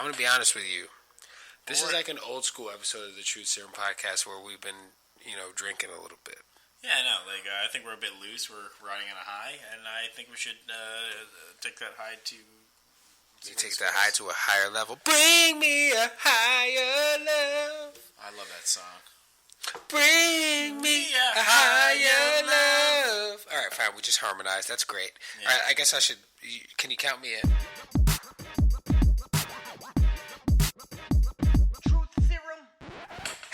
I'm going to be honest with you. This is like an old school episode of the Truth Serum podcast where we've been, drinking a little bit. Yeah, I know. I think we're a bit loose. We're riding on a high, and I think we should take that high to... You take that high to a higher level. Bring me a higher love. I love that song. Bring me a higher love. All right, fine. We just harmonized. That's great. Yeah. All right, I guess I should... Can you count me in? Truth Serum.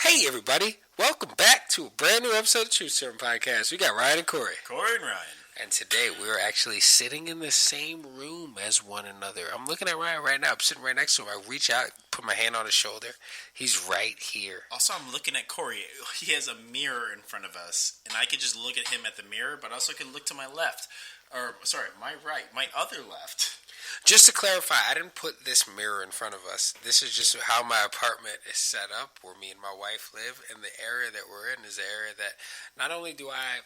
Hey, everybody. Welcome back to a brand new episode of Truth Serum Podcast. We got Ryan and Corey. Corey and Ryan. And today we're actually sitting in the same room as one another. I'm looking at Ryan right now. I'm sitting right next to him. I reach out, put my hand on his shoulder. He's right here. Also, I'm looking at Corey. He has a mirror in front of us, and I could just look at him at the mirror, but also could look to my left. Or, sorry, my right. My other left. Just to clarify, I didn't put this mirror in front of us. This is just how my apartment is set up, where me and my wife live. And the area that we're in is the area that not only do I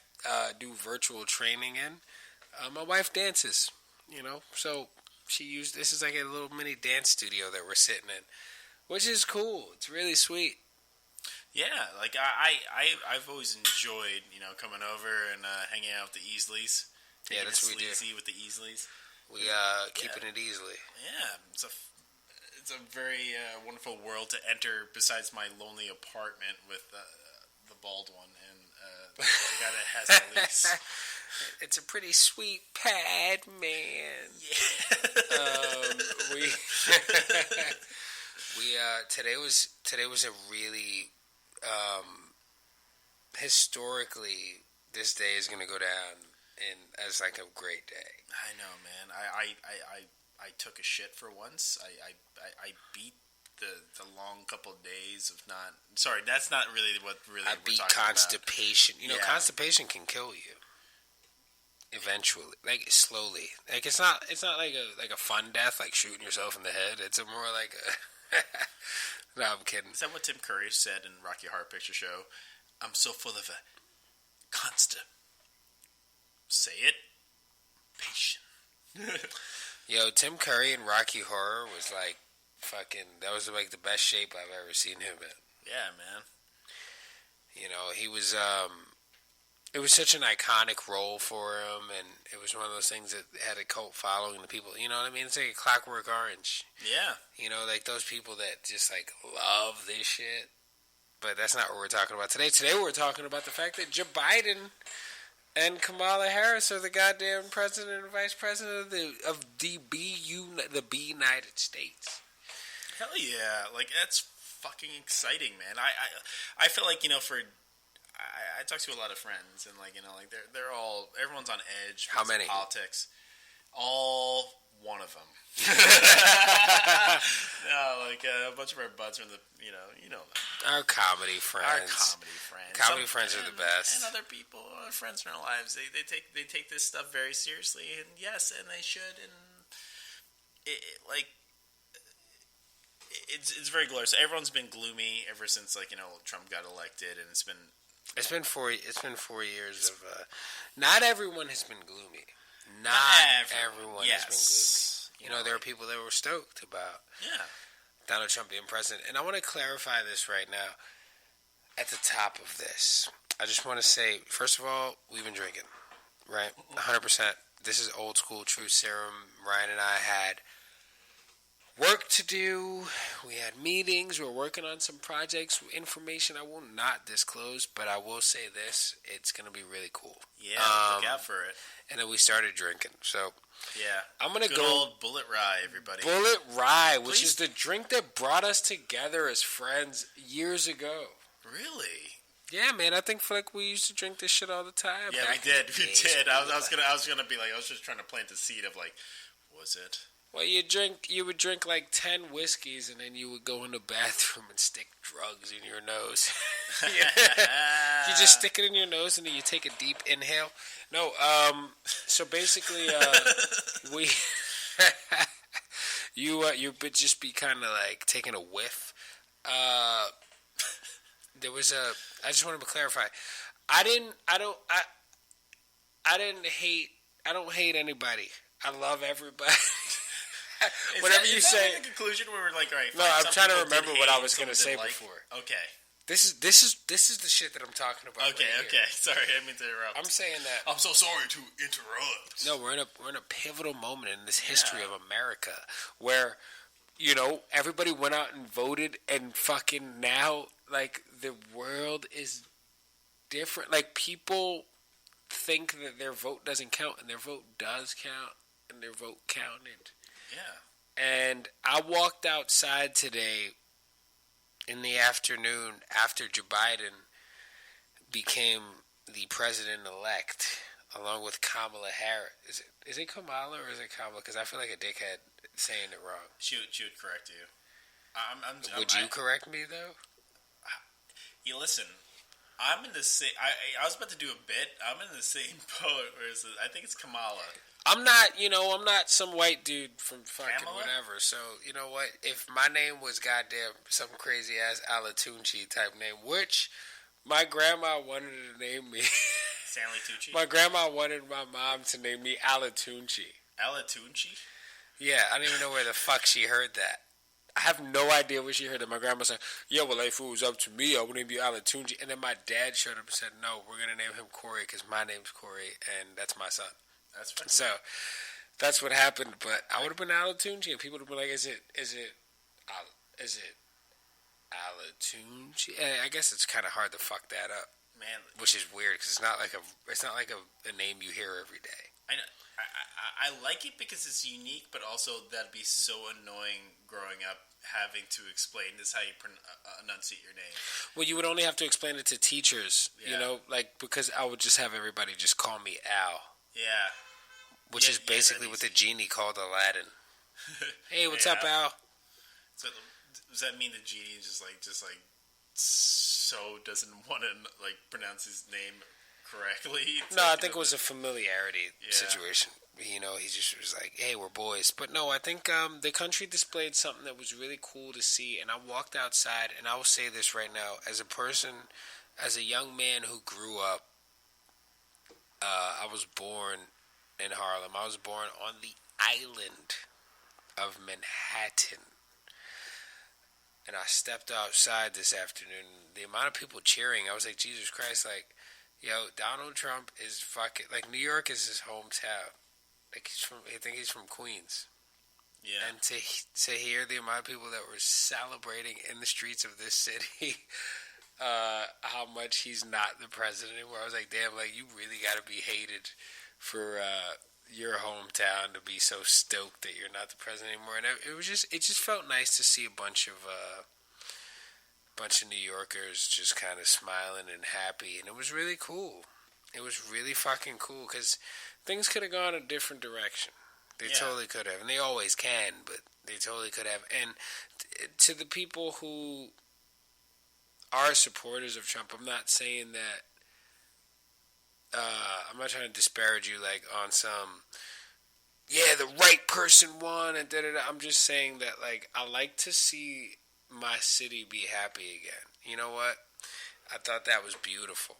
do virtual training in, my wife dances, So she used, this is like a little mini dance studio that we're sitting in, which is cool. It's really sweet. Yeah, I've always enjoyed, coming over and hanging out with the Easleys. Yeah, that's what we do. With the Easleys. We keeping it easily. Yeah, it's a very wonderful world to enter. Besides my lonely apartment with the bald one and the guy that has the lease. It's a pretty sweet pad, man. Yeah. Today was a really historically, this day is gonna go down as like a great day. I know, man. I took a shit for once. I beat the long couple of days of not. Sorry, that's not really what we're talking constipation. about. Constipation can kill you. Eventually, like slowly. Like it's not like a fun death, like shooting yourself in the head. It's a more like a. No, I'm kidding. Is that what Tim Curry said in Rocky Horror Picture Show? I'm so full of a Say it. Patient. Yo, Tim Curry in Rocky Horror was like fucking. That was like the best shape I've ever seen him in. Yeah, man. He was. It was such an iconic role for him, and it was one of those things that had a cult following. The people, you know what I mean? It's like a Clockwork Orange. Yeah. Like those people that just like love this shit. But that's not what we're talking about today. Today we're talking about the fact that Joe Biden and Kamala Harris are the goddamn president and vice president of the United States. Hell yeah! That's fucking exciting, man. I feel like I talk to a lot of friends and everyone's on edge. How many? Politics. All one of them. No, a bunch of our buds are in the our comedy friends. Comedy friends are the best. And other people, friends in our lives, they take this stuff very seriously, and yes, and they should, and it's very glorious. Everyone's been gloomy ever since Trump got elected, and it's been 4 years of. Not everyone has been gloomy. Not everyone has been gloomy. There are people that were stoked about Donald Trump being president. And I want to clarify this right now at the top of this. I just want to say, first of all, we've been drinking, right? 100%. This is old school Truth Serum. Ryan and I had work to do. We had meetings. We were working on some projects. Information I will not disclose, but I will say this. It's going to be really cool. Yeah, look out for it. And then we started drinking. So, yeah. I'm going to go. Good old Bullet Rye, everybody. Bullet Rye, which is the drink that brought us together as friends years ago. Really? Yeah, man. I think we used to drink this shit all the time. Yeah, we did. I was gonna be I was just trying to plant the seed of was it? Well, you would drink like 10 whiskeys, and then you would go in the bathroom and stick drugs in your nose. You just stick it in your nose, and then you take a deep inhale. No, so basically, you would just be kind of like taking a whiff. There was I just wanted to clarify. I don't hate anybody. I love everybody. Whatever you say. Like the conclusion where we're like, all right. No, I'm trying to remember what I was going to say before. Okay. This is the shit that I'm talking about. Okay, right okay. Sorry, I didn't mean to interrupt. I'm saying that. I'm so sorry to interrupt. No, we're in a pivotal moment in this history of America where, you know, everybody went out and voted, and fucking now, like, the world is different. Like, people think that their vote doesn't count, and their vote does count, and their vote counted. Yeah. And I walked outside today in the afternoon after Joe Biden became the president-elect, along with Kamala Harris. Is it Kamala or is it Kamala? Because I feel like a dickhead saying it wrong. She would correct you. Would you correct me, though? You listen, I'm in the same... I was about to do a bit. I'm in the same boat. I think it's Kamala. I'm not some white dude from fucking Kamala? whatever. So, you know what? If my name was goddamn some crazy-ass Alatunchi type name, which my grandma wanted to name me. Stanley Tucci? My grandma wanted my mom to name me Alatunchi. Alatunchi? Yeah, I don't even know where the fuck she heard that. I have no idea where she heard it. My grandma said, yeah, well, if it was up to me, I would name you Alatunchi. And then my dad showed up and said, no, we're going to name him Corey because my name's Corey and that's my son. That's fine. So that's what happened. But I would have been Alatunchi, and people would have been like, is it Alatunchi? I guess it's kind of hard to fuck that up, man. Which is weird because it's not like a name you hear every day. I know. I like it because it's unique, but also that'd be so annoying growing up having to explain this is how you enunciate your name. Well, you would only have to explain it to teachers, you know, like because I would just have everybody just call me Al. Yeah. Which is basically what the genie called Aladdin. Hey, what's up, Al? So does that mean the genie just like so doesn't want to like pronounce his name correctly? No, I think it was a familiarity situation. You know, he just was like, hey, we're boys. But no, I think the country displayed something that was really cool to see. And I walked outside, and I will say this right now. As a person, as a young man who grew up, I was born in Harlem. I was born on the island of Manhattan. And I stepped outside this afternoon. The amount of people cheering, I was like, Jesus Christ, like, yo, Donald Trump is fucking... Like, New York is his hometown. Like, I think he's from Queens. Yeah. And to hear the amount of people that were celebrating in the streets of this city, how much he's not the president anymore, I was like, damn, like, you really got to be hated for your hometown to be so stoked that you're not the president anymore. And it just felt nice to see a bunch of New Yorkers just kind of smiling and happy, and it was really cool. It was really fucking cool because things could have gone a different direction. They totally could have, and they always can, but they totally could have. And to the people who are supporters of Trump, I'm not saying that. I'm not trying to disparage you, like on some. Yeah, the right person won, and da da da. I'm just saying that, like, I like to see my city be happy again. You know what? I thought that was beautiful.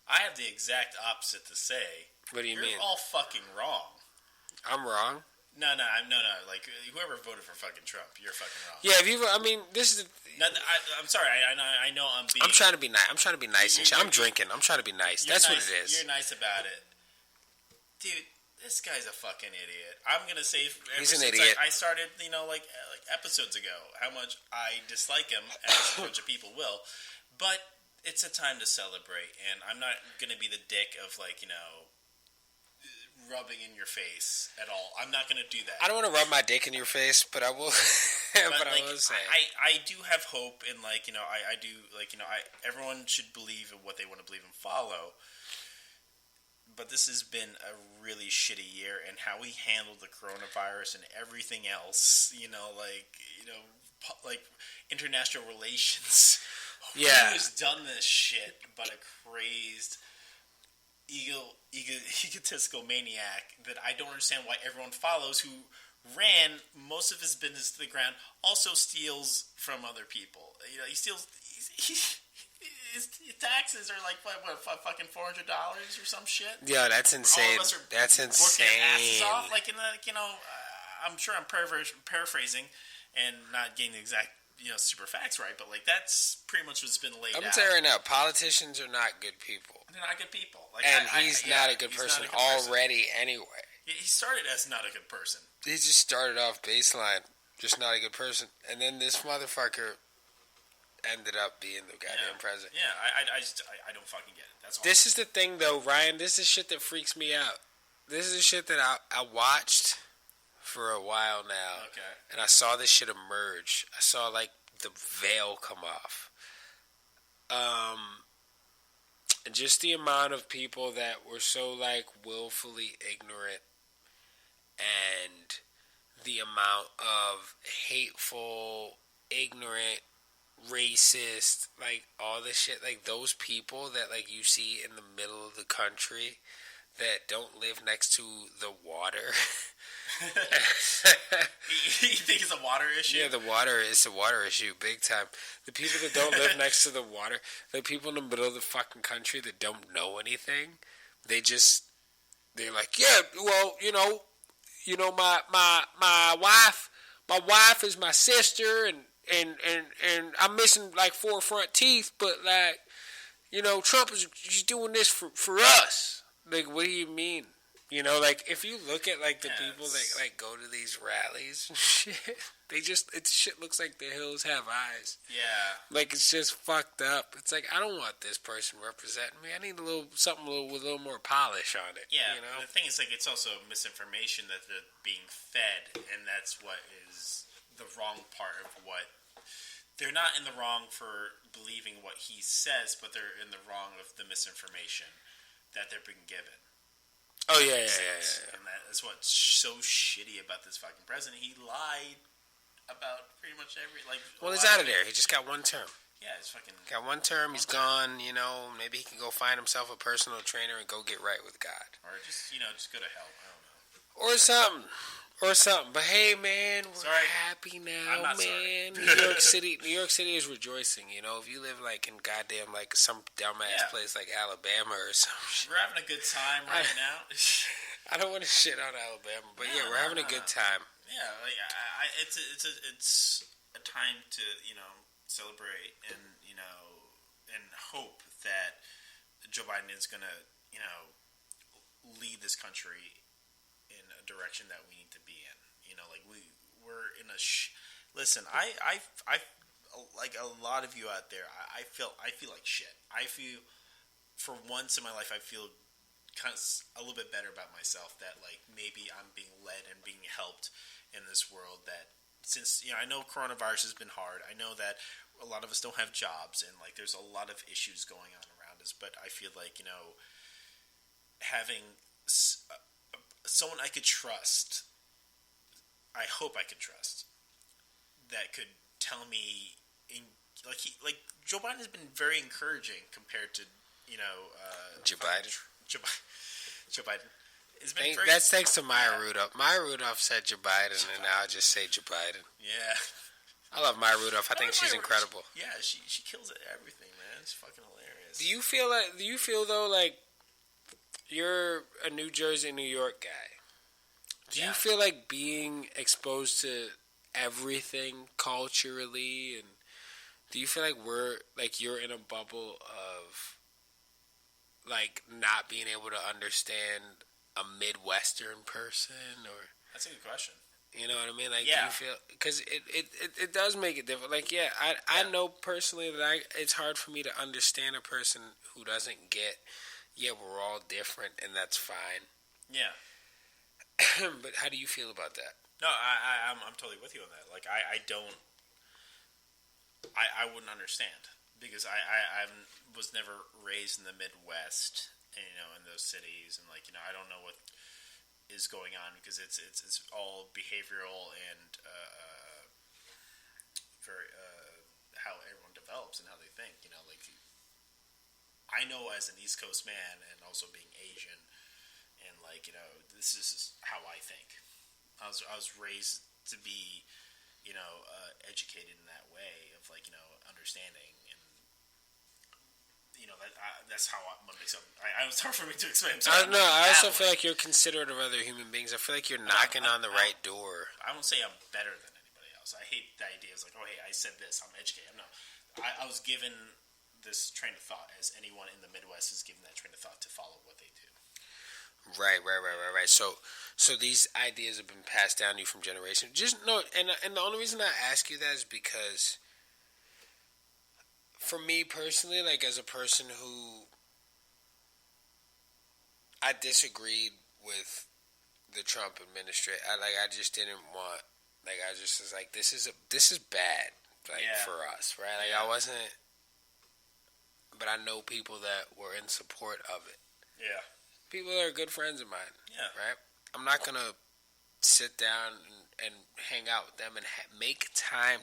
I have the exact opposite to say. What do you mean? You're all fucking wrong. I'm wrong? No. Like, whoever voted for fucking Trump, you're fucking wrong. Yeah, this is... I'm sorry. I know I'm being... I'm trying to be nice. I'm trying to be nice and shit. I'm drinking. I'm trying to be nice. That's nice, what it is. You're nice about it. Dude, this guy's a fucking idiot. I'm going to say... He's an idiot. I started, like episodes ago, how much I dislike him, as a bunch of people will. But it's a time to celebrate, and I'm not going to be the dick of, rubbing in your face at all. I'm not going to do that. I don't want to rub my dick in your face, but I will. but I will say, I do have hope, and I do everyone should believe in what they want to believe and follow. But this has been a really shitty year, and how we handled the coronavirus and everything else. Like international relations. Who has done this shit but a crazed, egotistical maniac that I don't understand why everyone follows, who ran most of his business to the ground, also steals from other people. He steals... His taxes are like fucking $400 or some shit. Yeah, that's insane. All of us are that's insane. Working our asses off. I'm sure I'm paraphrasing and not getting the exact super facts right, but like that's pretty much what's been laid out. I'm gonna tell you right now, politicians are not good people. They're not good people. Like, and he's not a good person already anyway. He started as not a good person. He just started off baseline, just not a good person. And then this motherfucker ended up being the goddamn president. Yeah, I don't fucking get it. That's all. This is the thing, though, Ryan. This is shit that freaks me out. This is shit that I watched for a while now. Okay. And I saw this shit emerge. I saw, like, the veil come off. And just the amount of people that were so, like, willfully ignorant, and the amount of hateful, ignorant, racist, like, all this shit, like, those people that, like, you see in the middle of the country that don't live next to the water. You think it's a water issue? Yeah, it's a water issue, big time. The people that don't live next to the water, the people in the middle of the fucking country that don't know anything, they're like, yeah, well, my wife is my sister, and I'm missing like 4 front teeth, but like, Trump is just doing this for us. Like, what do you mean? Like, if you look at, like, the people that, like, go to these rallies and shit, shit looks like the hills have eyes. Yeah. Like, it's just fucked up. It's like, I don't want this person representing me. I need something with a little more polish on it. Yeah, the thing is, like, it's also misinformation that they're being fed, and that's what is the wrong part of what... They're not in the wrong for believing what he says, but they're in the wrong of the misinformation that they're being given. Oh, yeah. And that's what's so shitty about this fucking president. He lied about pretty much every, like... Well, he's out of there. He just got 1 term. Yeah, he's fucking... Got 1 term, he's gone, maybe he can go find himself a personal trainer and go get right with God. Or just, just go to hell. I don't know. Or something. But hey, man, we're happy now, man. New York City is rejoicing. If you live like in goddamn like some dumbass place like Alabama or some shit. We're having a good time right now. I don't want to shit on Alabama, but we're having a good time. Yeah, like it's a time to celebrate and and hope that Joe Biden is gonna lead this country in a direction that we need to be in. Like we're in a listen, I like a lot of you out there, I feel like shit. I feel, for once in my life, I feel kind of a little bit better about myself, that like maybe I'm being led and being helped in this world, that since I know coronavirus has been hard, I know that a lot of us don't have jobs, and like there's a lot of issues going on around us, but I feel like having someone I could trust, I hope I could trust, that could tell me, like Joe Biden has been very encouraging compared to Joe Biden. Joe Biden. That's thanks to Maya Rudolph. Maya Rudolph said Joe Biden, and now I just say Joe Biden. Yeah. I love Maya Rudolph. I think she's incredible. Yeah, she kills it at everything, man. It's fucking hilarious. Do you feel though like you're a New Jersey, New York guy? Do you feel like being exposed to everything culturally, and do you feel like you're in a bubble of like not being able to understand a Midwestern person? Or that's a good question. You know what I mean? Like, do you feel, because it does make it different. Like, I know personally that it's hard for me to understand a person who doesn't get. Yeah, we're all different, and that's fine. Yeah. But how do you feel about that? No, I'm totally with you on that. Like, I wouldn't understand, because I was never raised in the Midwest, in those cities, and like, I don't know what is going on, because it's all behavioral and very how everyone develops and how they think. Like, I know as an East Coast man, and also being Asian, and like, this is how I think. I was raised to be, educated in that way of like, understanding, and that's how one makes up. It's hard for me to explain. I also feel like you're considerate of other human beings. I feel like you're knocking on the right door. I won't say I'm better than anybody else. I hate the idea of like, oh, hey, I said this, I'm educated. No, I was given this train of thought as anyone in the Midwest is given that train of thought to follow what they do. Right. So these ideas have been passed down to you from generation. Just no, and the only reason I ask you that is because, for me personally, like as a person who I disagreed with the Trump administration, I just didn't want, like I just was like, this is bad, like for us, right? Like I wasn't, but I know people that were in support of it. Yeah. People that are good friends of mine. Yeah. Right? I'm not going to sit down and hang out with them and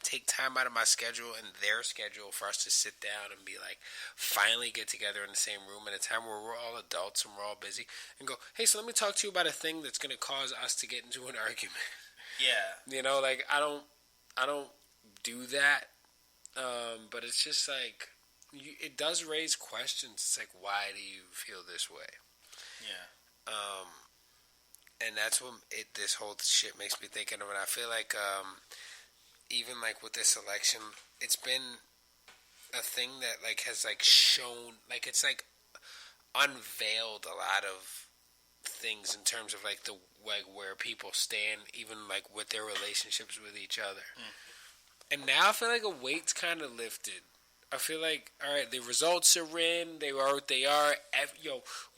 take time out of my schedule and their schedule for us to sit down and be like, finally get together in the same room at a time where we're all adults and we're all busy and go, hey, so let me talk to you about a thing that's going to cause us to get into an argument. Yeah. Like I don't do that. But it's just like, it does raise questions. It's like, why do you feel this way? Yeah. And that's what this whole shit makes me thinking of. And I feel like even like with this election, it's been a thing that like has like shown, like it's like unveiled a lot of things in terms of like the like where people stand, even like with their relationships with each other. And now I feel like a weight's kind of lifted. I feel like, all right, the results are in. They are what they are.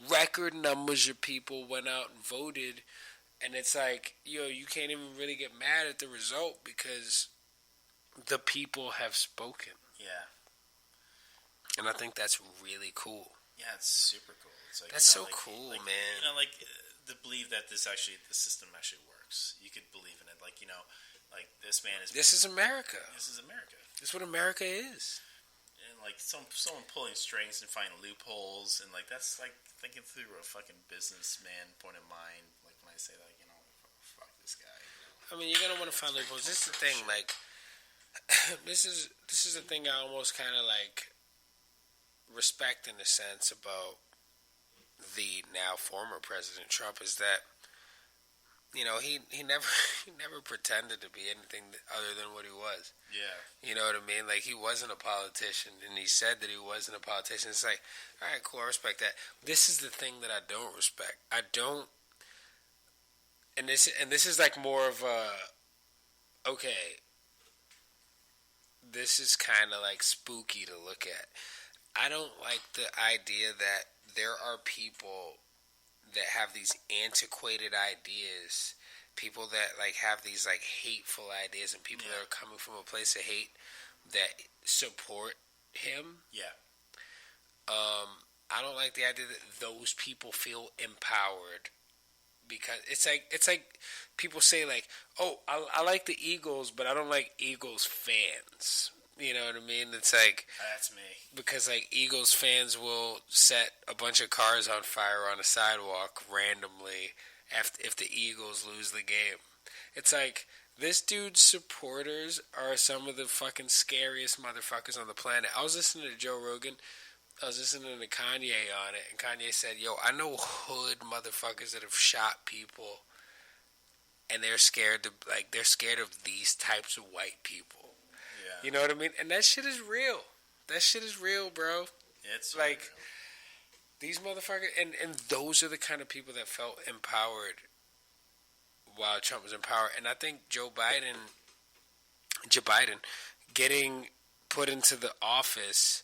Record numbers of people went out and voted. And it's like, you can't even really get mad at the result because the people have spoken. Yeah. And I think that's really cool. Yeah, it's super cool. It's like, that's so cool, man. The believe that the system actually works. You could believe in it. Like this man is... This is America. This is America. This is what America is. And like someone pulling strings and finding loopholes, and like that's like thinking through a fucking businessman point of mind. Like when I say like, fuck this guy. I mean, you're gonna want to find loopholes. This is the thing. Like, this is the thing I almost kind of like respect in a sense about the now former President Trump is that, he never pretended to be anything other than what he was. Yeah. You know what I mean? Like, he wasn't a politician, and he said that he wasn't a politician. It's like, all right, cool, I respect that. This is the thing that I don't respect. I don't, and this is like more of a, okay, this is kind of like spooky to look at. I don't like the idea that there are people that have these antiquated ideas, people that like have these like hateful ideas, and people that are coming from a place of hate that support him. Yeah. I don't like the idea that those people feel empowered, because it's like people say like, oh, I like the Eagles, but I don't like Eagles fans. You know what I mean? It's like... That's me. Because, like, Eagles fans will set a bunch of cars on fire on a sidewalk randomly if the Eagles lose the game. It's like, this dude's supporters are some of the fucking scariest motherfuckers on the planet. I was listening to Joe Rogan. I was listening to Kanye on it, and Kanye said, yo, I know hood motherfuckers that have shot people, and they're scared of these types of white people. You know what I mean? And that shit is real. That shit is real, bro. Yeah, it's like real. These motherfuckers, and those are the kind of people that felt empowered while Trump was in power. And I think Joe Biden getting put into the office,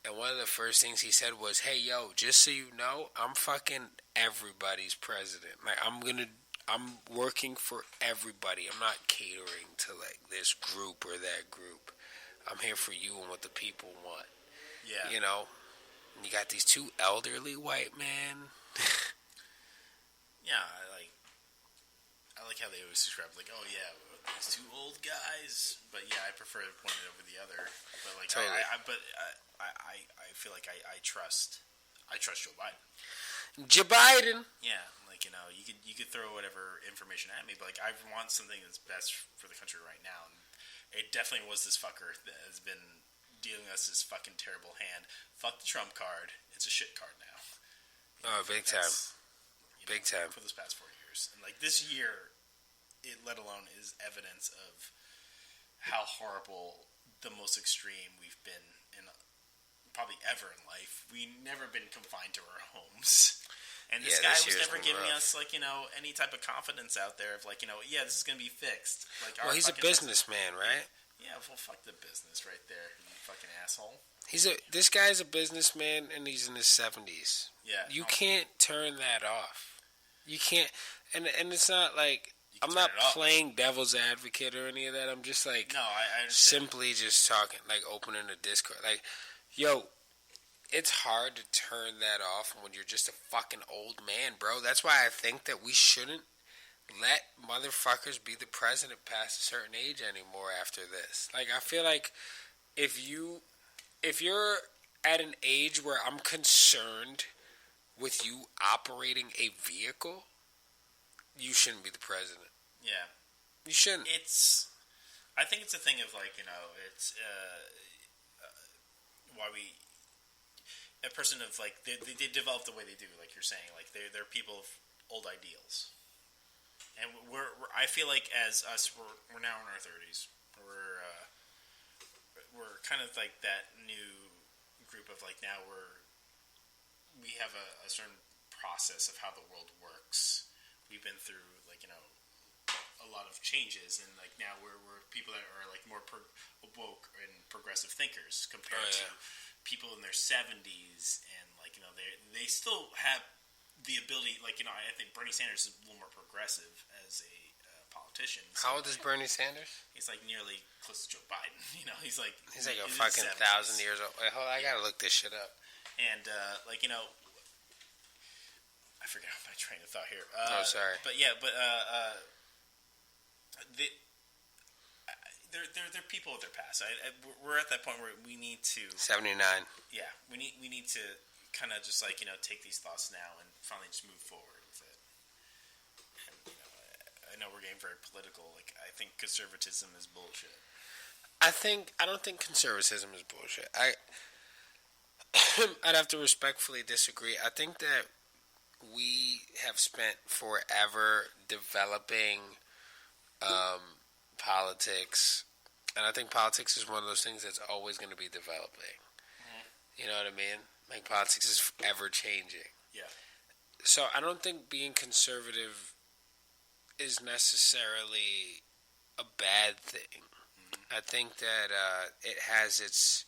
and one of the first things he said was, hey, yo, just so you know, I'm fucking everybody's president. Like, I'm working for everybody. I'm not catering to like this group or that group. I'm here for you and what the people want. Yeah. And you got these two elderly white men. Yeah, I like how they always describe like, oh yeah, these two old guys. But yeah, I prefer one over the other. But like, totally. I feel like I trust Joe Biden. Joe Biden. Yeah. You could throw whatever information at me, but like I want something that's best for the country right now. And it definitely was this fucker that has been dealing us this fucking terrible hand. Fuck the Trump card. It's a shit card now. Oh, big time. Big time. For those past 4 years. And, like, this year, it let alone is evidence of how horrible the most extreme we've been in probably ever in life. We've never been confined to our homes. And this guy was never giving us, like, you know, any type of confidence out there of, like, you know, yeah, this is going to be fixed. Like, well, he's a businessman, right? Yeah, well, fuck the business right there, you fucking asshole. This guy's a businessman, and he's in his 70s. Yeah. You can't turn that off. You can't, and it's not like, I'm not playing devil's advocate or any of that. I'm just like, no, I understand. Simply just talking, like opening a Discord. Like, yo, it's hard to turn that off when you're just a fucking old man, bro. That's why I think that we shouldn't let motherfuckers be the president past a certain age anymore after this. Like, I feel like if you're at an age where I'm concerned with you operating a vehicle, you shouldn't be the president. Yeah. You shouldn't. I think it's a thing of, like, you know, it's why a person of, like, they develop the way they do, like you're saying. Like, they're people of old ideals. And I feel like as us, we're now in our 30s. We're kind of like that new group of, like, now we have a certain process of how the world works. We've been through, like, you know, a lot of changes, and, like, now we're people that are, like, more woke and progressive thinkers compared to people in their 70s, and, like, you know, they still have the ability, like, you know, I think Bernie Sanders is a little more progressive as a politician. So, how old is Bernie Sanders? He's, like, nearly close to Joe Biden. You know, he's like a fucking 1,000 years old. Wait, hold on, I gotta look this shit up. And like, you know, I forget my train of thought here. Sorry. But yeah, they're people of their past. We're at that point where we need to 79. Yeah, we need to kind of just, like, you know, take these thoughts now and finally just move forward with it. And, you know, I know we're getting very political. Like, I think conservatism is bullshit. I don't think conservatism is bullshit. I'd have to respectfully disagree. I think that we have spent forever developing politics, and I think politics is one of those things that's always going to be developing. Mm-hmm. You know what I mean? Like, politics is ever changing. Yeah. So I don't think being conservative is necessarily a bad thing. Mm-hmm. I think that it has its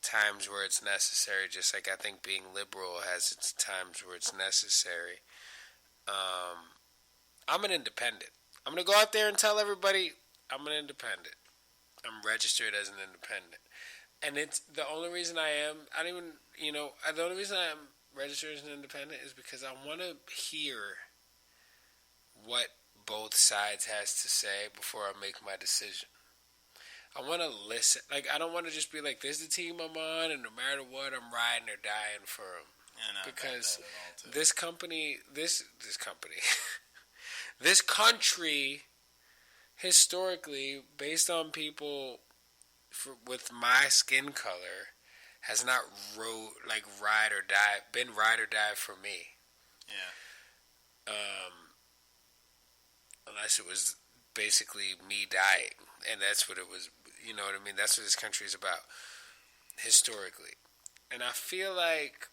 times where it's necessary, just like I think being liberal has its times where it's necessary. I'm an independent. I'm going to go out there and tell everybody I'm an independent. I'm registered as an independent. And it's the only reason the only reason I'm registered as an independent is because I want to hear what both sides has to say before I make my decision. I want to listen. Like, I don't want to just be like, this is the team I'm on, and no matter what, I'm riding or dying for them. Yeah, no, because this country, historically, based on people with my skin color, has not been ride or die for me. Yeah. Unless it was basically me dying, and that's what it was. You know what I mean? That's what this country is about, historically. And I feel like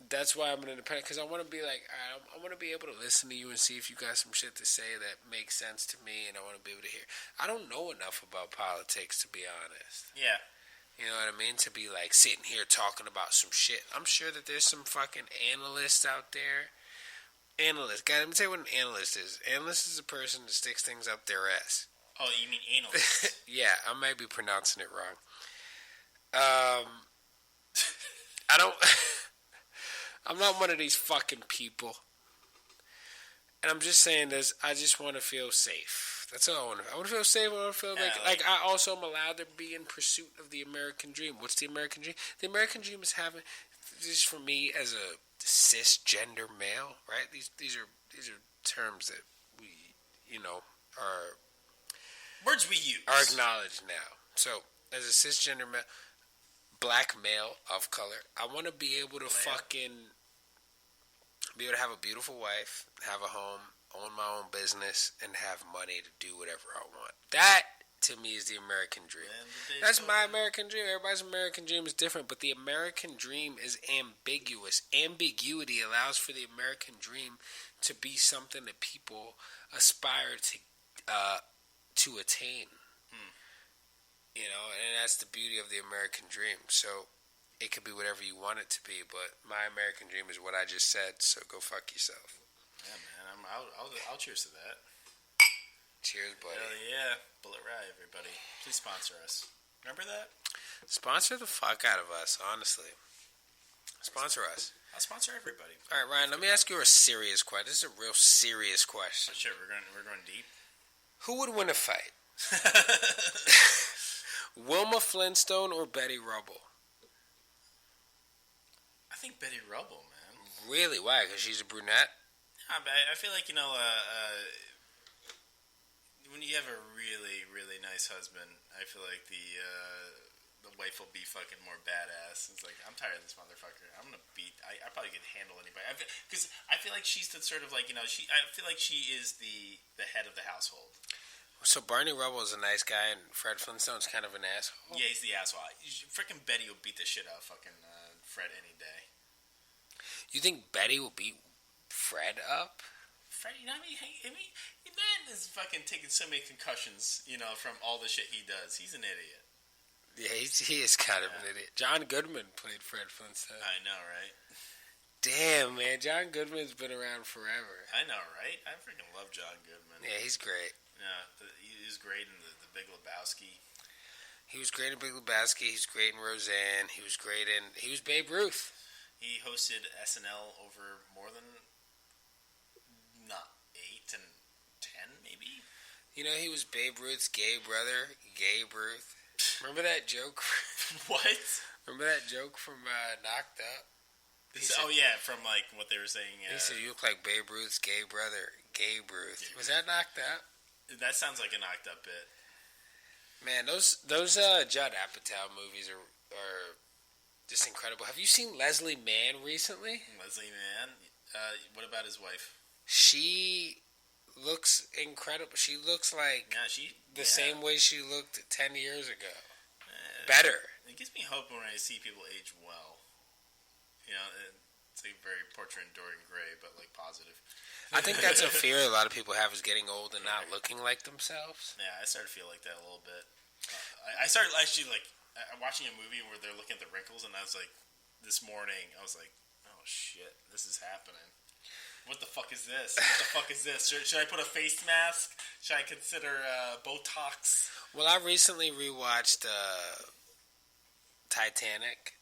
that's why I'm an independent, because I want to be like, I want to be able to listen to you and see if you got some shit to say that makes sense to me, and I want to be able to hear. I don't know enough about politics, to be honest. Yeah. You know what I mean? To be like sitting here talking about some shit. I'm sure that there's some fucking analysts out there. Analyst. God, let me tell you what an analyst is. Analyst is a person that sticks things up their ass. Oh, you mean analyst? Yeah, I might be pronouncing it wrong. I'm not one of these fucking people. And I'm just saying this, I just want to feel safe. That's all I want to feel. I want to feel safe. I want to feel like I also am allowed to be in pursuit of the American dream. What's the American dream? The American dream is having, this is for me as a cisgender male, right? These are terms that we, are words we use, are acknowledged now. So as a cisgender black male of color, I want to be able to be able to have a beautiful wife, have a home, own my own business, and have money to do whatever I want. That, to me, is the American dream. That's my American dream. Everybody's American dream is different, but the American dream is ambiguous. Ambiguity allows for the American dream to be something that people aspire to attain. You know, and that's the beauty of the American dream. So it could be whatever you want it to be, but my American dream is what I just said. So go fuck yourself. Yeah, man. I'll cheers to that. Cheers, buddy. Hell yeah. Bullet Rye, everybody. Please sponsor us. Remember that? Sponsor the fuck out of us, honestly. Sponsor us. I'll sponsor everybody. All right, Ryan, let me ask you a serious question. This is a real serious question. Sure, we're going deep. Who would win a fight? Wilma Flintstone or Betty Rubble? I think Betty Rubble, man. Really? Why? Because she's a brunette? I feel like, when you have a really, really nice husband, I feel like the wife will be fucking more badass. It's like, I'm tired of this motherfucker. I'm gonna beat. I probably could handle anybody. Because I feel like she's the sort of like, I feel like she is the head of the household. So Barney Rubble is a nice guy, and Fred Flintstone's kind of an asshole. Yeah, he's the asshole. Freaking Betty will beat the shit out of fucking Fred any day. You think Betty will beat Fred up? Fred, I mean, the man is fucking taking so many concussions, from all the shit he does. He's an idiot. Yeah, he is kind of an idiot. John Goodman played Fred Flintstone. I know, right? Damn, man, John Goodman's been around forever. I know, right? I freaking love John Goodman. Yeah, he's great. Yeah, he was great in the Big Lebowski. He was great in Big Lebowski. He was great in Roseanne. He was Babe Ruth. He hosted SNL over more than 8 and 10, maybe. He was Babe Ruth's gay brother, Gabe Ruth. Remember that joke? What? Remember that joke from Knocked Up? From like what they were saying. He said, "You look like Babe Ruth's gay brother, Gabe Ruth." Was that Knocked Up? That sounds like a Knocked Up bit. Man, those Judd Apatow movies are just incredible. Have you seen Leslie Mann recently? Leslie Mann? What about his wife? She looks incredible. She looks like same way she looked 10 years ago. Better. It gives me hope when I see people age well. It's like very portrait in Dorian Gray, but like positive. I think that's a fear a lot of people have, is getting old and not looking like themselves. Yeah, I started to feel like that a little bit. I started actually watching a movie where they're looking at the wrinkles, and I was like, this morning, I was like, oh shit, this is happening. What the fuck is this? What the fuck is this? Should I put a face mask? Should I consider Botox? Well, I recently rewatched Titanic.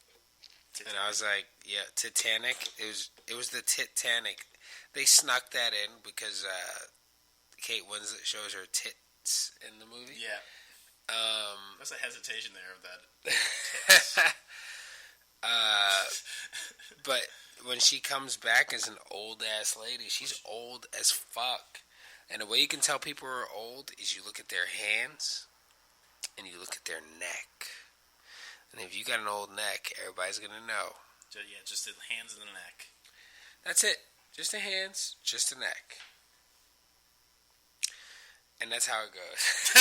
And I was like, yeah, Titanic. It was the Titanic. They snuck that in because Kate Winslet shows her tits in the movie. Yeah. There's a hesitation there of that. But when she comes back as an old ass lady, she's old as fuck. And the way you can tell people are old is you look at their hands and you look at their neck. And if you got an old neck, everybody's going to know. Yeah, just the hands and the neck. That's it. Just the hands, just the neck. And that's how it goes.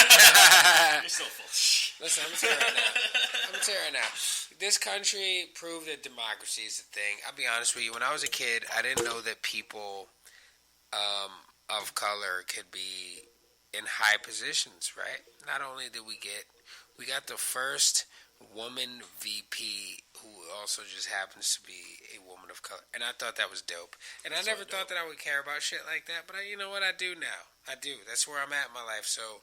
You're so full. Listen, I'm going to tell you right now. This country proved that democracy is a thing. I'll be honest with you. When I was a kid, I didn't know that people of color could be in high positions, right? Not only did we got the first woman VP who also just happens to be a woman of color, and I thought that was dope. And I never thought that I would care about shit like that, but you know what? I do now. I do. That's where I'm at in my life. So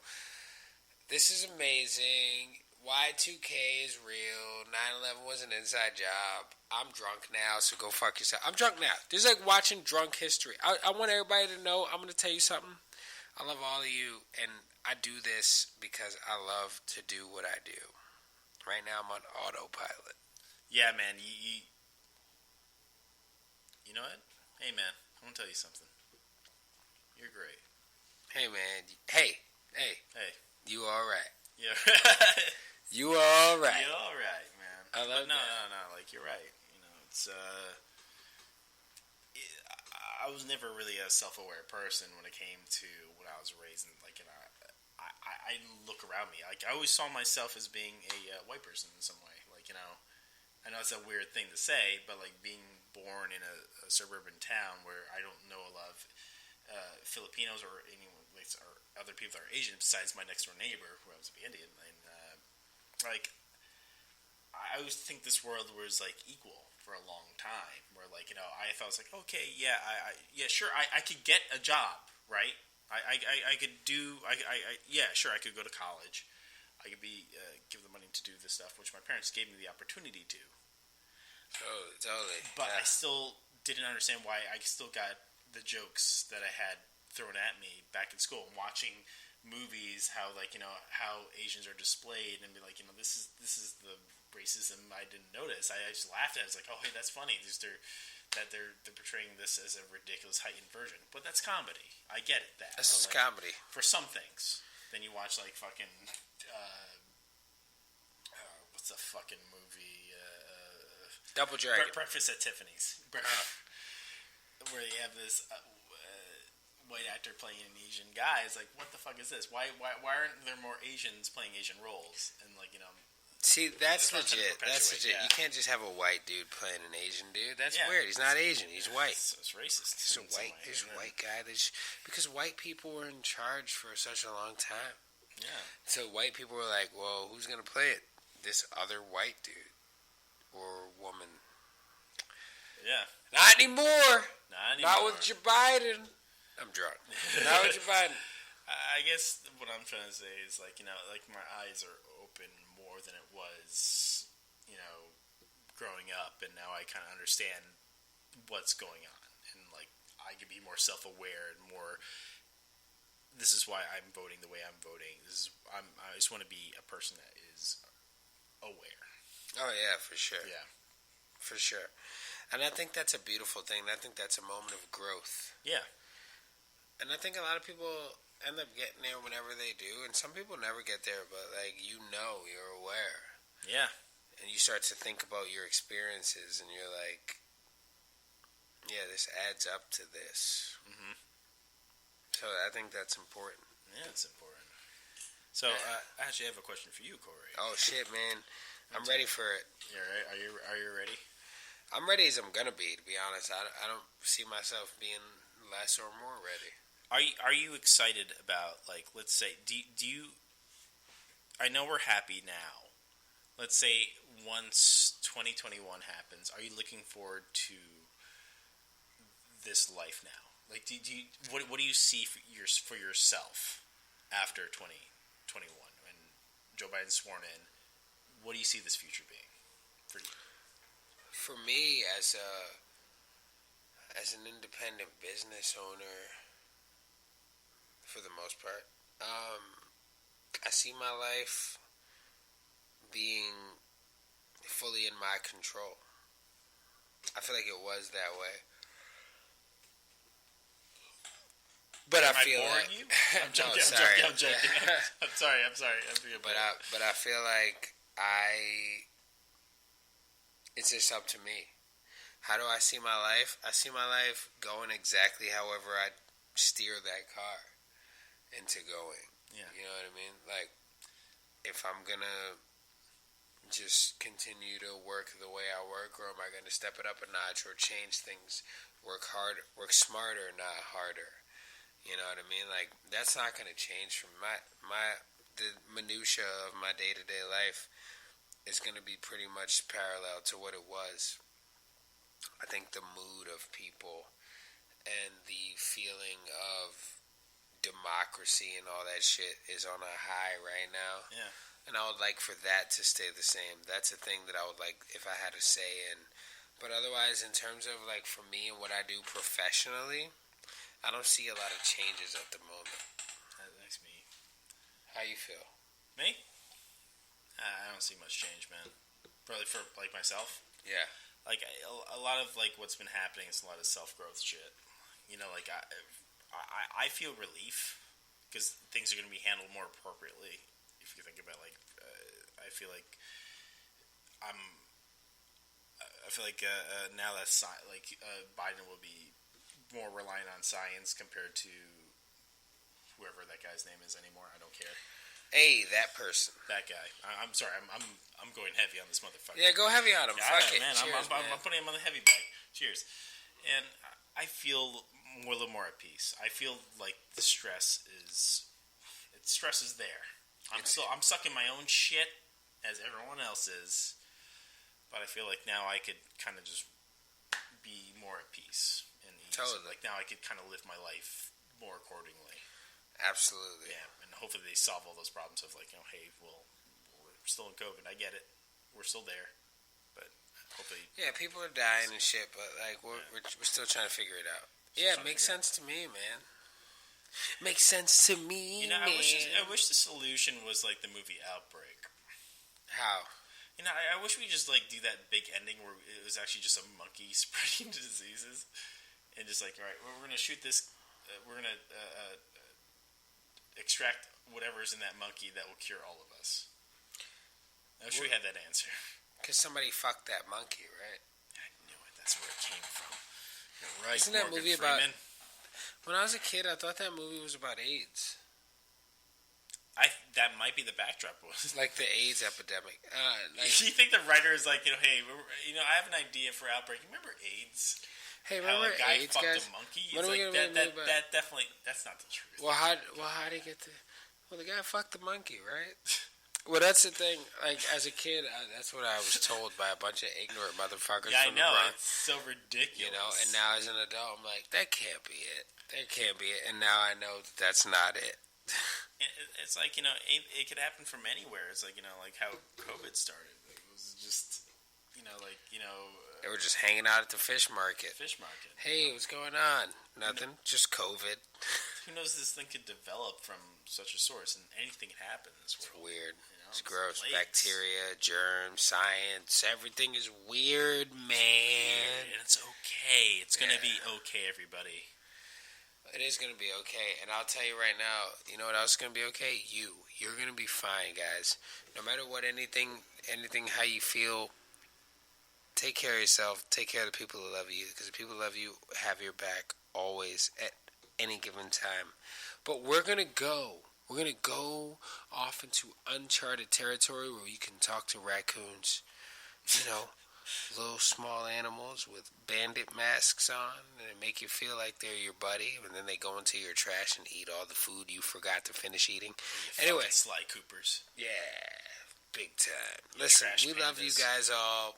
this is amazing. Y2K is real. 9/11 was an inside job. I'm drunk now, so go fuck yourself. I'm drunk now. This is like watching drunk history. I want everybody to know. I'm going to tell you something. I love all of you, and I do this because I love to do what I do. Right now, I'm on autopilot. Yeah, man. You know what? Hey, man. I'm going to tell you something. You're great. Hey, man. Hey. You all right. Yeah. You all right. You're all right, man. I love no, that. No. Like, you're right. You know, it's I was never really a self-aware person when it came to when I was raised, and like, you know, I didn't look around me. Like, I always saw myself as being a white person in some way. Like, you know, I know it's a weird thing to say, but like being born in a suburban town where I don't know a lot of Filipinos or anyone or other people that are Asian besides my next door neighbor who happens to be Indian, and like I always think this world was like equal for a long time. Where like, you know, I thought it was like, okay, yeah, yeah, sure, I could get a job, right? I could do yeah, sure, I could go to college. I could be give the money to do this stuff, which my parents gave me the opportunity to. Oh, totally. But I still didn't understand why I still got the jokes that I had thrown at me back in school. Watching movies, how like, you know, how Asians are displayed, and be like, you know, this is the racism I didn't notice. I just laughed at it. I was like, oh, hey, that's funny. They're portraying this as a ridiculous heightened version, but that's comedy. I get it. That's like, comedy for some things. Then you watch like fucking what's the fucking movie? Double Dragon. Breakfast at Tiffany's. Where you have this white actor playing an Asian guy. It's like, what the fuck is this? Why aren't there more Asians playing Asian roles? And like, you know. See, that's legit. That's legit. Yeah. You can't just have a white dude playing an Asian dude. That's weird. He's not Asian. He's white. So it's racist. He's a white guy. Because white people were in charge for such a long time. Yeah. So white people were like, well, who's going to play it? This other white dude or woman. Yeah. Not anymore. Not anymore. Not with Joe Biden. I'm drunk. Not with Joe Biden. I guess what I'm trying to say is, like, you know, like my eyes are open more than it was, you know, growing up, and now I kind of understand what's going on, and like I can be more self-aware and more. This is why I'm voting the way I'm voting. I just want to be a person that is aware. Oh yeah, for sure. Yeah, for sure. And I think that's a beautiful thing. I think that's a moment of growth. Yeah. And I think a lot of people end up getting there whenever they do, and some people never get there, but like, you know, you're aware. Yeah. And you start to think about your experiences, and you're like, yeah, this adds up to this. Mm-hmm. So I think that's important. Yeah, it's important. So I actually have a question for you, Corey. Oh shit, man! I'm ready for it. Yeah, right. Are you ready? I'm ready as I'm gonna be. To be honest, I don't see myself being less or more ready. Are you excited about, like, let's say, do you? I know we're happy now. Let's say once 2021 happens, are you looking forward to this life now? Like, what do you see for yourself after 2021 when Joe Biden's sworn in? What do you see this future being for you? For me, as an independent business owner, for the most part, I see my life being fully in my control. I feel like it was that way. But I feel like you? I'm joking. I'm joking. I'm sorry. But I feel like it's just up to me. How do I see my life? I see my life going exactly however I steer that car into going. Yeah. You know what I mean? Like, if I'm gonna just continue to work the way I work, or am I gonna step it up a notch or change things, work harder, work smarter, not harder? You know what I mean? Like, that's not gonna change from the minutia of my day-to-day life is gonna be pretty much parallel to what it was. I think the mood of people and the feeling of democracy and all that shit is on a high right now. Yeah. And I would like for that to stay the same. That's a thing that I would like if I had a say in. But otherwise, in terms of, like, for me and what I do professionally, I don't see a lot of changes at the moment. That's me. How you feel? Me? I don't see much change, man. Probably for, like, myself. Yeah. Like, a lot of, like, what's been happening is a lot of self-growth shit. You know, like, I feel relief because things are going to be handled more appropriately. If you think about, like, I feel like now that Biden will be more reliant on science compared to whoever that guy's name is anymore. I don't care. Hey, that person. That guy. I'm sorry. I'm going heavy on this motherfucker. Yeah, go heavy on him. Yeah, Fuck it. Man. Cheers, I'm putting him on the heavy bag. Cheers. And I feel a little more at peace. I feel like the stress is there. I'm stuck in my own shit as everyone else is, but I feel like now I could kind of just be more at peace and ease. Totally. Like now I could kind of live my life more accordingly. Absolutely. Yeah, and hopefully they solve all those problems of like, hey, well, we're still in COVID. I get it. We're still there, but hopefully. Yeah, people are dying and shit, but like we're still trying to figure it out. Yeah, it makes sense to me, man. Makes sense to me. I wish the solution was like the movie Outbreak. How? I wish we just like do that big ending where it was actually just a monkey spreading diseases, and just like, all right, we're gonna shoot this. We're gonna extract whatever's in that monkey that will cure all of us. I wish we had that answer. Because somebody fucked that monkey, right? I knew it. That's where it came from. You're right. Isn't that movie Freeman. When I was a kid, I thought that movie was about AIDS. That might be the backdrop. Was like the AIDS epidemic. You think the writer is like, hey, I have an idea for Outbreak. You remember AIDS? Hey, remember how a guy AIDS, fucked guys? a monkey? When it's like that definitely that's not the truth. Well, how did he get the? Well, the guy fucked the monkey, right? Well, that's the thing. Like as a kid, that's what I was told by a bunch of ignorant motherfuckers. Yeah, from I know. the Bronx. It's so ridiculous. And now as an adult, I'm like, that can't be it. That can't be it. And now I know that's not it. It's like it could happen from anywhere. It's like like how COVID started. It was just they were just hanging out at the fish market. Hey, what's going on? Nothing. Just COVID. Who knows? This thing could develop from such a source, and anything can happen in this world. It's weird. It's gross. Bacteria, germs, science. Everything is weird, man. And it's okay. It's gonna be okay, everybody. It is going to be okay, and I'll tell you right now, you know what else is going to be okay? You're going to be fine, guys. No matter what, anything, how you feel, take care of yourself, take care of the people who love you, because the people who love you have your back always, at any given time. But we're going to go off into uncharted territory where you can talk to raccoons, little small animals with bandit masks on, and make you feel like they're your buddy, and then they go into your trash and eat all the food you forgot to finish eating. Anyway, Sly Coopers. Yeah, big time. Listen, we love you guys all.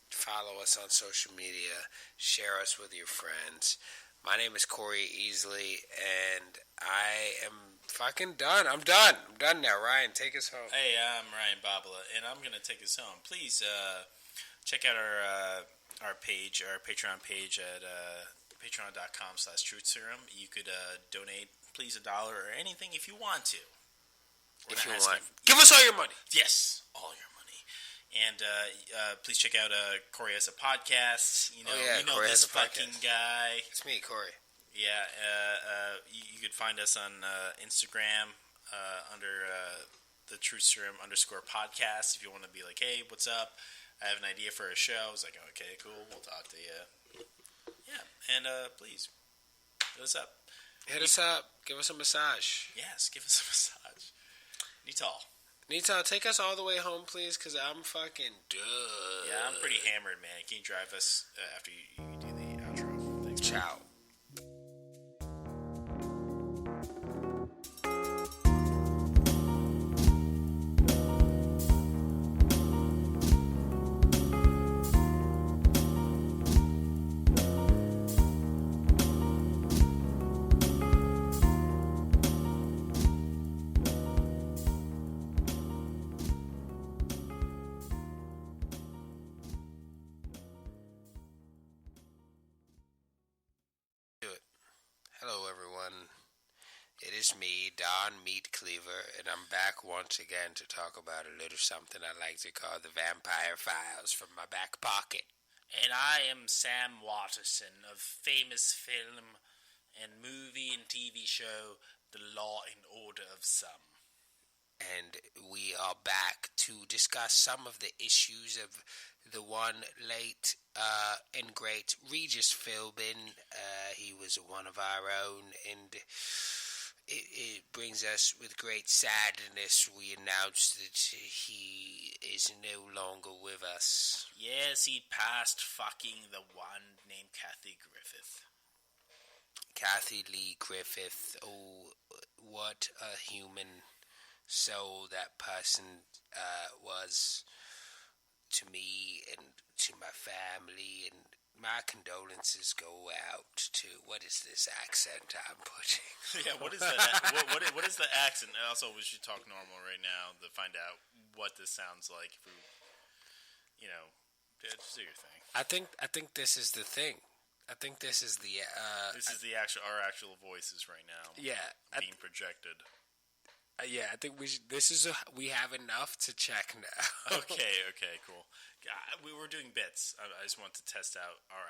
Follow us on social media. Share us with your friends. My name is Corey Easley, and I am fucking done. I'm done now. Ryan, take us home. Hey, I'm Ryan Babala, and I'm going to take us home. Please, check out our page, our Patreon page at patreon.com/Trooth Serum. You could donate, please, $1 or anything if you want to. If you want. Give us all your money. Yes, all your money. And please check out Corey has a podcast. You know this fucking guy. It's me, Corey. Yeah, you could find us on Instagram under the Trooth Serum _podcast if you want to be like, hey, what's up? I have an idea for a show. I was like, okay, cool. We'll talk to you. Yeah, and please, hit us up. Hit us up. Give us a massage. Yes, give us a massage. Nital, take us all the way home, please, because I'm fucking done. Yeah, I'm pretty hammered, man. Can you drive us after you do the outro? Thanks. Ciao. It is me, Don Meat Cleaver, and I'm back once again to talk about a little something I like to call the Vampire Files from my back pocket. And I am Sam Watterson of famous film and movie and TV show The Law and Order of Some. And we are while back to discuss some of the issues of the one late and great Regis Philbin. He was one of our own, and it brings us with great sadness. We announce that he is no longer with us. Yes, he passed fucking the one named Kathy Griffith. Kathy Lee Griffith. Oh, what a human soul that person was to me and to my family, and my condolences go out to, what is this accent I'm putting? Yeah, what is that? what is the accent? Also, we should talk normal right now to find out what this sounds like. If we, just do your thing. I think this is the thing. I think this is the this is our actual voices right now. Yeah, being projected. Yeah, I think we have enough to check now. Okay, cool. We were doing bits. I just want to test out our